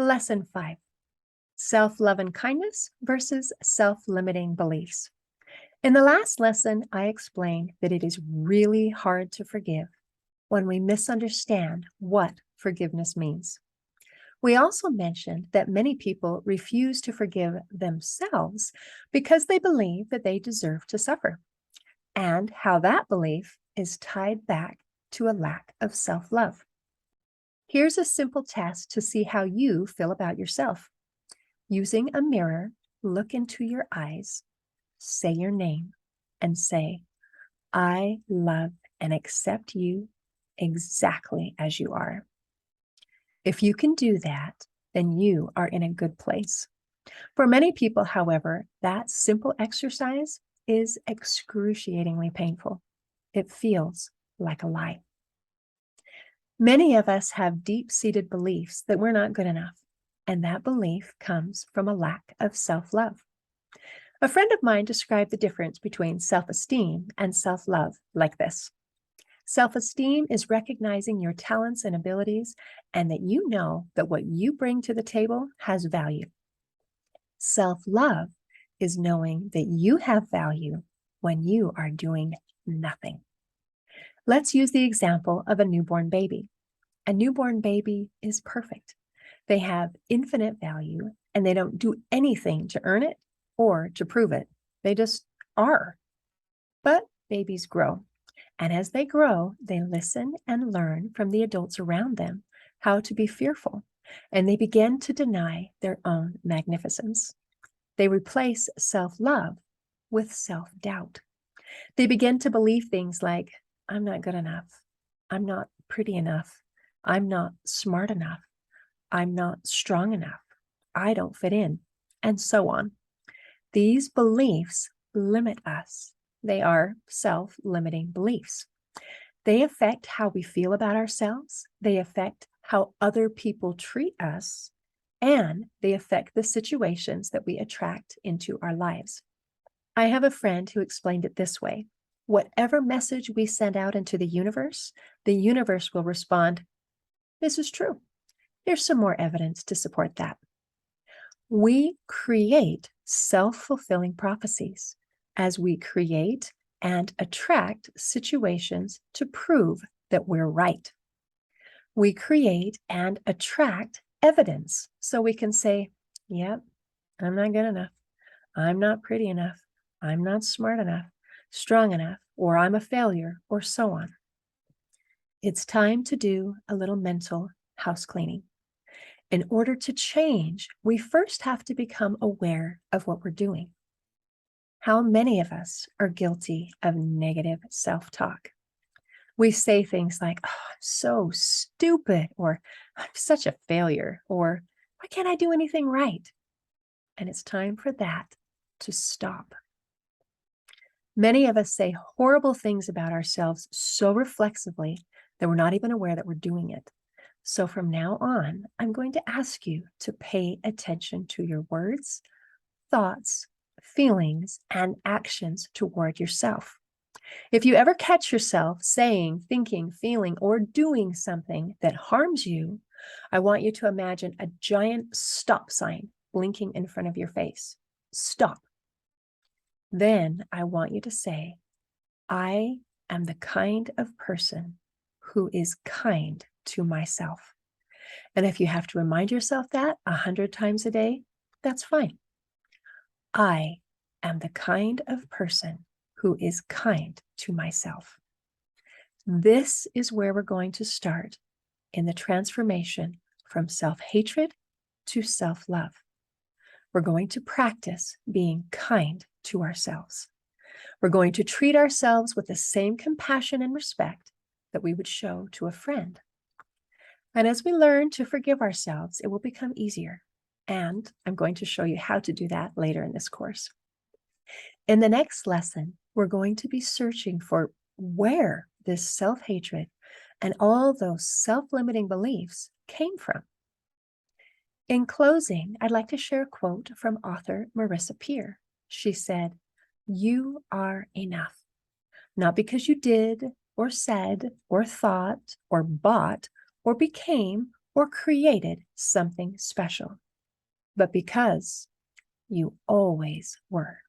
Lesson 5, Self-Love and Kindness versus Self-Limiting Beliefs. In the last lesson, I explained that it is really hard to forgive when we misunderstand what forgiveness means. We also mentioned that many people refuse to forgive themselves because they believe that they deserve to suffer, and how that belief is tied back to a lack of self-love. Here's a simple test to see how you feel about yourself. Using a mirror, look into your eyes, say your name, and say, I love and accept you exactly as you are. If you can do that, then you are in a good place. For many people, however, that simple exercise is excruciatingly painful. It feels like a lie. Many of us have deep-seated beliefs that we're not good enough, and that belief comes from a lack of self-love. A friend of mine described the difference between self-esteem and self-love like this. Self-esteem is recognizing your talents and abilities and that you know that what you bring to the table has value. Self-love is knowing that you have value when you are doing nothing. Let's use the example of a newborn baby. A newborn baby is perfect. They have infinite value and they don't do anything to earn it or to prove it. They just are. But babies grow. And as they grow, they listen and learn from the adults around them how to be fearful. And they begin to deny their own magnificence. They replace self-love with self-doubt. They begin to believe things like, I'm not good enough. I'm not pretty enough. I'm not smart enough. I'm not strong enough. I don't fit in, and so on. These beliefs limit us. They are self-limiting beliefs. They affect how we feel about ourselves. They affect how other people treat us, and they affect the situations that we attract into our lives. I have a friend who explained it this way. Whatever message we send out into the universe will respond, this is true. Here's some more evidence to support that. We create self-fulfilling prophecies as we create and attract situations to prove that we're right. We create and attract evidence so we can say, yep, I'm not good enough. I'm not pretty enough. I'm not smart enough, strong enough, or I'm a failure, or so on. It's time to do a little mental house cleaning. In order to change, we first have to become aware of what we're doing. How many of us are guilty of negative self-talk? We say things like, oh, I'm so stupid, or I'm such a failure, or why can't I do anything right? And it's time for that to stop. Many of us say horrible things about ourselves so reflexively that we're not even aware that we're doing it. So from now on, I'm going to ask you to pay attention to your words, thoughts, feelings, and actions toward yourself. If you ever catch yourself saying, thinking, feeling, or doing something that harms you, I want you to imagine a giant stop sign blinking in front of your face. Stop. Then I want you to say, I am the kind of person who is kind to myself. And if you have to remind yourself that 100 times a day, that's fine. I am the kind of person who is kind to myself. This is where we're going to start in the transformation from self-hatred to self-love. We're going to practice being kind to ourselves. We're going to treat ourselves with the same compassion and respect that we would show to a friend. And as we learn to forgive ourselves, it will become easier. And I'm going to show you how to do that later in this course. In the next lesson, we're going to be searching for where this self-hatred and all those self-limiting beliefs came from. In closing, I'd like to share a quote from author Marissa Peer. She said, "You are enough, not because you did or said or thought or bought or became or created something special, but because you always were.